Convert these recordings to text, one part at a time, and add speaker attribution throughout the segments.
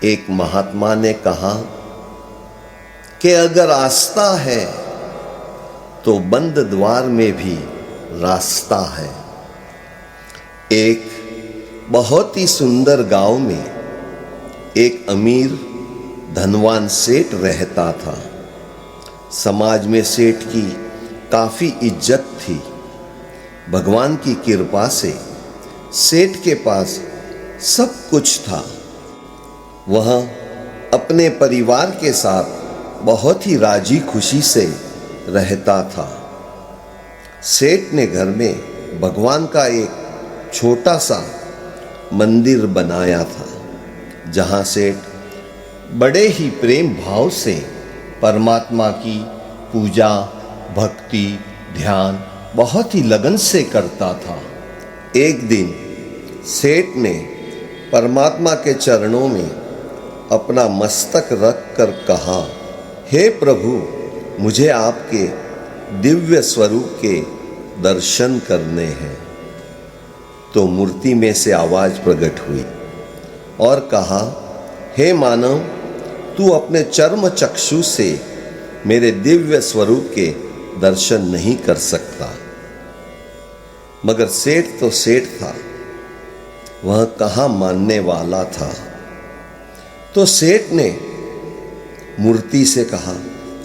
Speaker 1: एक महात्मा ने कहा कि अगर आस्था है तो बंद द्वार में भी रास्ता है। एक बहुत ही सुंदर गांव में एक अमीर धनवान सेठ रहता था। समाज में सेठ की काफी इज्जत थी। भगवान की कृपा से सेठ के पास सब कुछ था। वह अपने परिवार के साथ बहुत ही राजी खुशी से रहता था। सेठ ने घर में भगवान का एक छोटा सा मंदिर बनाया था, जहां सेठ बड़े ही प्रेम भाव से परमात्मा की पूजा, भक्ति, ध्यान बहुत ही लगन से करता था। एक दिन सेठ ने परमात्मा के चरणों में अपना मस्तक रख कर कहा, हे प्रभु, मुझे आपके दिव्य स्वरूप के दर्शन करने हैं। तो मूर्ति में से आवाज प्रकट हुई और कहा, हे मानव, तू अपने चर्म चक्षु से मेरे दिव्य स्वरूप के दर्शन नहीं कर सकता। मगर सेठ तो सेठ था, वह कहाँ मानने वाला था। तो सेठ ने मूर्ति से कहा,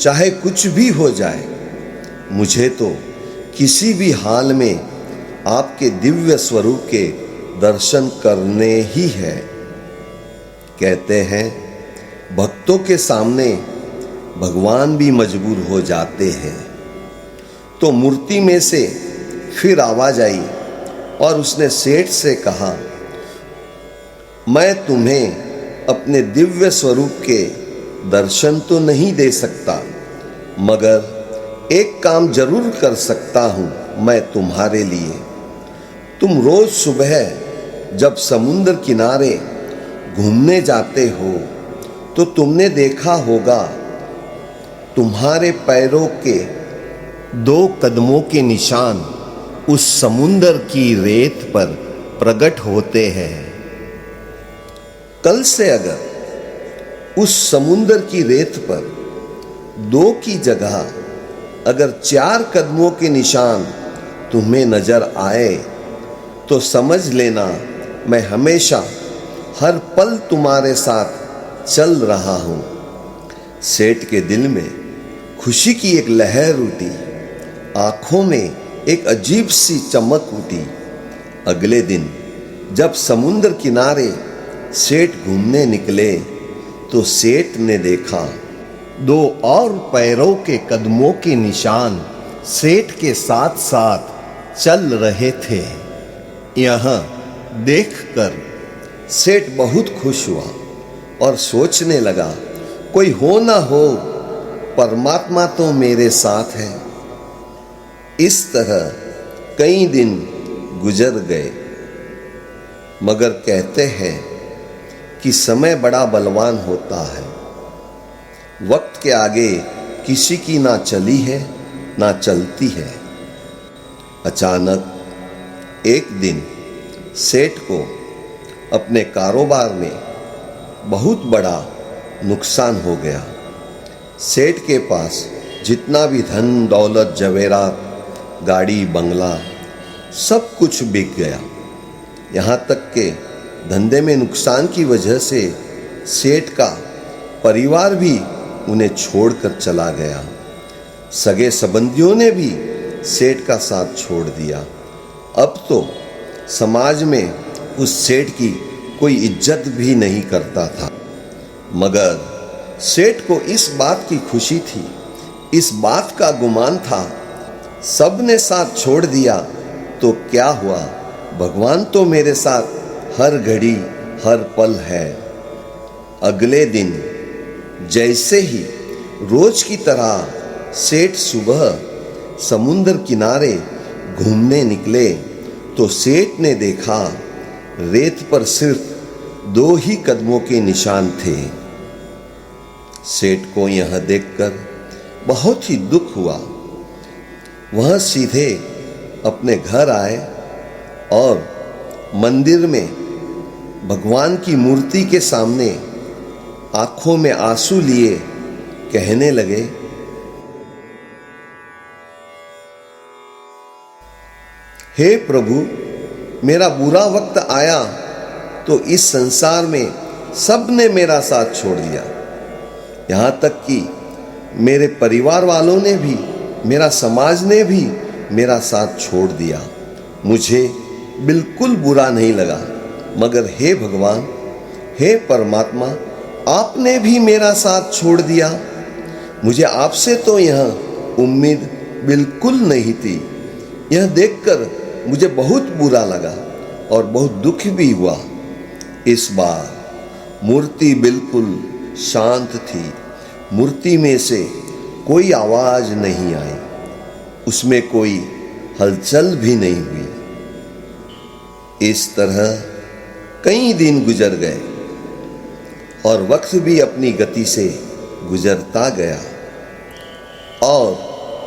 Speaker 1: चाहे कुछ भी हो जाए, मुझे तो किसी भी हाल में आपके दिव्य स्वरूप के दर्शन करने ही है। कहते हैं, भक्तों के सामने भगवान भी मजबूर हो जाते हैं। तो मूर्ति में से फिर आवाज आई और उसने सेठ से कहा, मैं तुम्हें अपने दिव्य स्वरूप के दर्शन तो नहीं दे सकता, मगर एक काम जरूर कर सकता हूं मैं तुम्हारे लिए। तुम रोज सुबह जब समुद्र किनारे घूमने जाते हो तो तुमने देखा होगा तुम्हारे पैरों के 2 कदमों के निशान उस समुद्र की रेत पर प्रकट होते हैं। कल से अगर उस समुद्र की रेत पर 2 की जगह अगर 4 कदमों के निशान तुम्हें नजर आए तो समझ लेना मैं हमेशा हर पल तुम्हारे साथ चल रहा हूं। सेठ के दिल में खुशी की एक लहर उठी, आंखों में एक अजीब सी चमक उठी। अगले दिन जब समुद्र किनारे सेठ घूमने निकले तो सेठ ने देखा 2 और पैरों के कदमों के निशान सेठ के साथ साथ चल रहे थे। यह देखकर सेठ बहुत खुश हुआ और सोचने लगा, कोई हो ना हो, परमात्मा तो मेरे साथ है। इस तरह कई दिन गुजर गए। मगर कहते हैं कि समय बड़ा बलवान होता है। वक्त के आगे किसी की ना चली है ना चलती है। अचानक एक दिन सेठ को अपने कारोबार में बहुत बड़ा नुकसान हो गया। सेठ के पास जितना भी धन दौलत जवेरात, गाड़ी बंगला, सब कुछ बिक गया। यहाँ तक के धंधे में नुकसान की वजह से सेठ का परिवार भी उन्हें छोड़कर चला गया। सगे संबंधियों ने भी सेठ का साथ छोड़ दिया। अब तो समाज में उस सेठ की कोई इज्जत भी नहीं करता था। मगर सेठ को इस बात की खुशी थी, इस बात का गुमान था, सबने साथ छोड़ दिया तो क्या हुआ, भगवान तो मेरे साथ हर घड़ी हर पल है। अगले दिन जैसे ही रोज की तरह सेठ सुबह समुद्र किनारे घूमने निकले तो सेठ ने देखा रेत पर सिर्फ 2 ही कदमों के निशान थे। सेठ को यह देखकर बहुत ही दुख हुआ। वह सीधे अपने घर आए और मंदिर में भगवान की मूर्ति के सामने आंखों में आंसू लिए कहने लगे, हे प्रभु, मेरा बुरा वक्त आया तो इस संसार में सबने मेरा साथ छोड़ दिया। यहाँ तक कि मेरे परिवार वालों ने भी, मेरा समाज ने भी मेरा साथ छोड़ दिया। मुझे बिल्कुल बुरा नहीं लगा, मगर हे भगवान, हे परमात्मा, आपने भी मेरा साथ छोड़ दिया। मुझे आपसे तो यह उम्मीद बिल्कुल नहीं थी। यह देखकर मुझे बहुत बुरा लगा और बहुत दुख भी हुआ। इस बार मूर्ति बिल्कुल शांत थी। मूर्ति में से कोई आवाज नहीं आई, उसमें कोई हलचल भी नहीं हुई। इस तरह कई दिन गुजर गए और वक्त भी अपनी गति से गुजरता गया। और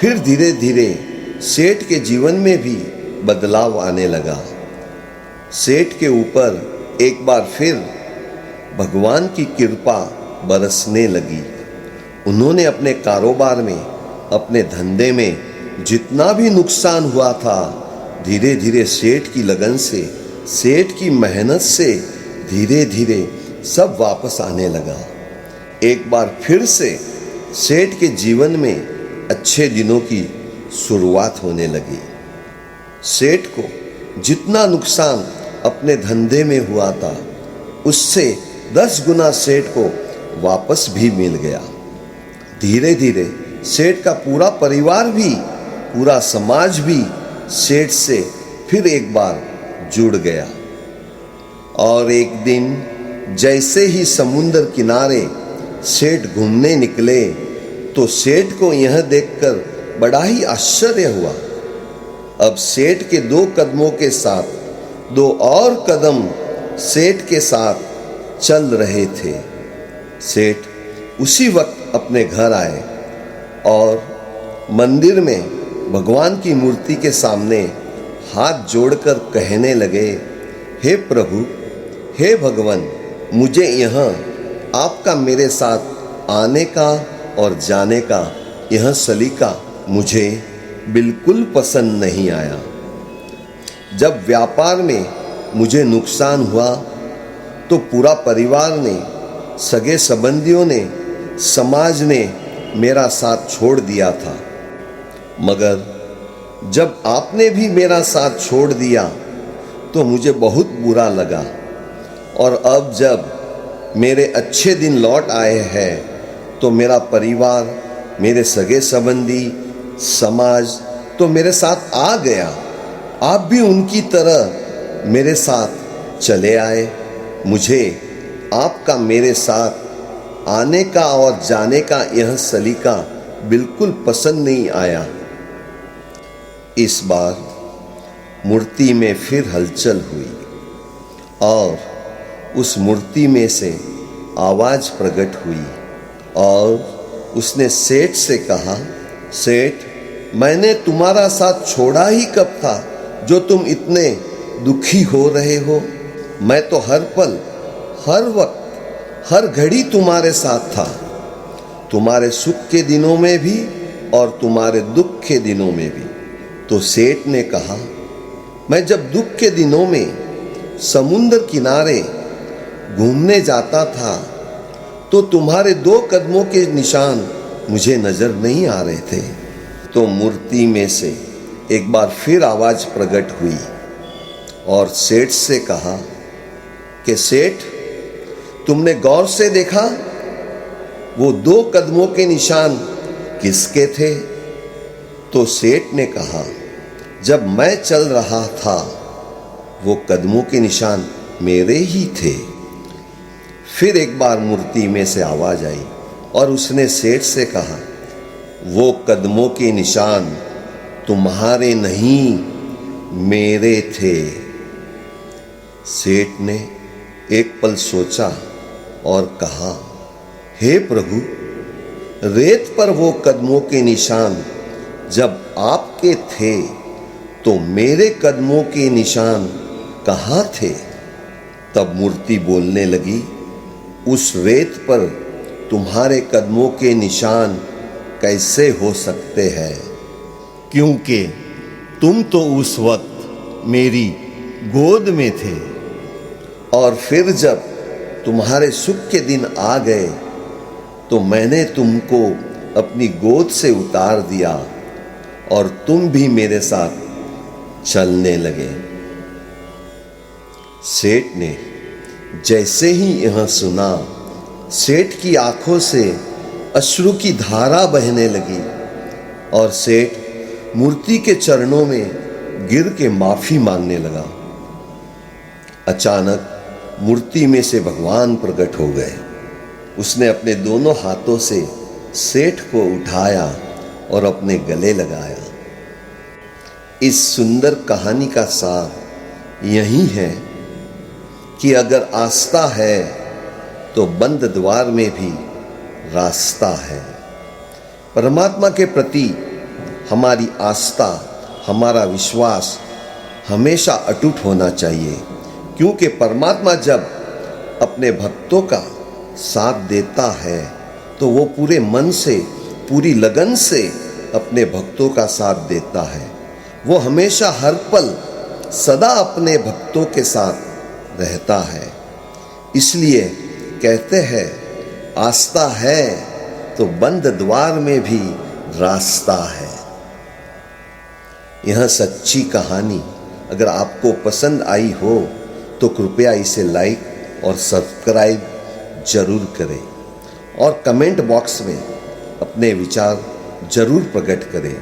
Speaker 1: फिर धीरे धीरे सेठ के जीवन में भी बदलाव आने लगा। सेठ के ऊपर एक बार फिर भगवान की कृपा बरसने लगी। उन्होंने अपने कारोबार में, अपने धंधे में जितना भी नुकसान हुआ था, धीरे धीरे सेठ की लगन से, सेठ की मेहनत से धीरे धीरे सब वापस आने लगा। एक बार फिर से सेठ के जीवन में अच्छे दिनों की शुरुआत होने लगी। सेठ को जितना नुकसान अपने धंधे में हुआ था, उससे 10 गुना सेठ को वापस भी मिल गया। धीरे धीरे सेठ का पूरा परिवार भी, पूरा समाज भी सेठ से फिर एक बार जुड़ गया। और एक दिन जैसे ही समुद्र किनारे सेठ घूमने निकले तो सेठ को यह देखकर बड़ा ही आश्चर्य हुआ। अब सेठ के 2 कदमों के साथ 2 और कदम सेठ के साथ चल रहे थे। सेठ उसी वक्त अपने घर आए और मंदिर में भगवान की मूर्ति के सामने हाथ जोड़कर कहने लगे, हे प्रभु, हे भगवान, मुझे यहाँ आपका मेरे साथ आने का और जाने का यह सलीका मुझे बिल्कुल पसंद नहीं आया। जब व्यापार में मुझे नुकसान हुआ तो पूरा परिवार ने, सगे संबंधियों ने, समाज ने मेरा साथ छोड़ दिया था। मगर जब आपने भी मेरा साथ छोड़ दिया तो मुझे बहुत बुरा लगा। और अब जब मेरे अच्छे दिन लौट आए हैं तो मेरा परिवार, मेरे सगे संबंधी, समाज तो मेरे साथ आ गया। आप भी उनकी तरह मेरे साथ चले आए। मुझे आपका मेरे साथ आने का और जाने का यह सलीका बिल्कुल पसंद नहीं आया। इस बार मूर्ति में फिर हलचल हुई और उस मूर्ति में से आवाज प्रकट हुई और उसने सेठ से कहा, सेठ, मैंने तुम्हारा साथ छोड़ा ही कब था जो तुम इतने दुखी हो रहे हो। मैं तो हर पल, हर वक्त, हर घड़ी तुम्हारे साथ था, तुम्हारे सुख के दिनों में भी और तुम्हारे दुख के दिनों में भी। तो सेठ ने कहा, मैं जब दुख के दिनों में समुद्र किनारे घूमने जाता था तो तुम्हारे 2 कदमों के निशान मुझे नजर नहीं आ रहे थे। तो मूर्ति में से एक बार फिर आवाज प्रकट हुई और सेठ से कहा कि सेठ, तुमने गौर से देखा वो 2 कदमों के निशान किसके थे? तो सेठ ने कहा, जब मैं चल रहा था वो कदमों के निशान मेरे ही थे। फिर एक बार मूर्ति में से आवाज आई और उसने सेठ से कहा, वो कदमों के निशान तुम्हारे नहीं, मेरे थे। सेठ ने एक पल सोचा और कहा, हे प्रभु, रेत पर वो कदमों के निशान जब आपके थे तो मेरे कदमों के निशान कहाँ थे? तब मूर्ति बोलने लगी, उस रेत पर तुम्हारे कदमों के निशान कैसे हो सकते हैं, क्योंकि तुम तो उस वक्त मेरी गोद में थे। और फिर जब तुम्हारे सुख के दिन आ गए तो मैंने तुमको अपनी गोद से उतार दिया और तुम भी मेरे साथ चलने लगे। सेठ ने जैसे ही यह सुना, सेठ की आंखों से अश्रु की धारा बहने लगी और सेठ मूर्ति के चरणों में गिर के माफी मांगने लगा। अचानक मूर्ति में से भगवान प्रकट हो गए। उसने अपने दोनों हाथों से सेठ को उठाया और अपने गले लगाया। इस सुंदर कहानी का सार यही है कि अगर आस्था है तो बंद द्वार में भी रास्ता है। परमात्मा के प्रति हमारी आस्था, हमारा विश्वास हमेशा अटूट होना चाहिए, क्योंकि परमात्मा जब अपने भक्तों का साथ देता है तो वो पूरे मन से, पूरी लगन से अपने भक्तों का साथ देता है। वो हमेशा हर पल सदा अपने भक्तों के साथ रहता है। इसलिए कहते हैं, आस्था है तो बंद द्वार में भी रास्ता है। यह सच्ची कहानी अगर आपको पसंद आई हो तो कृपया इसे लाइक और सब्सक्राइब जरूर करें और कमेंट बॉक्स में अपने विचार जरूर प्रकट करें।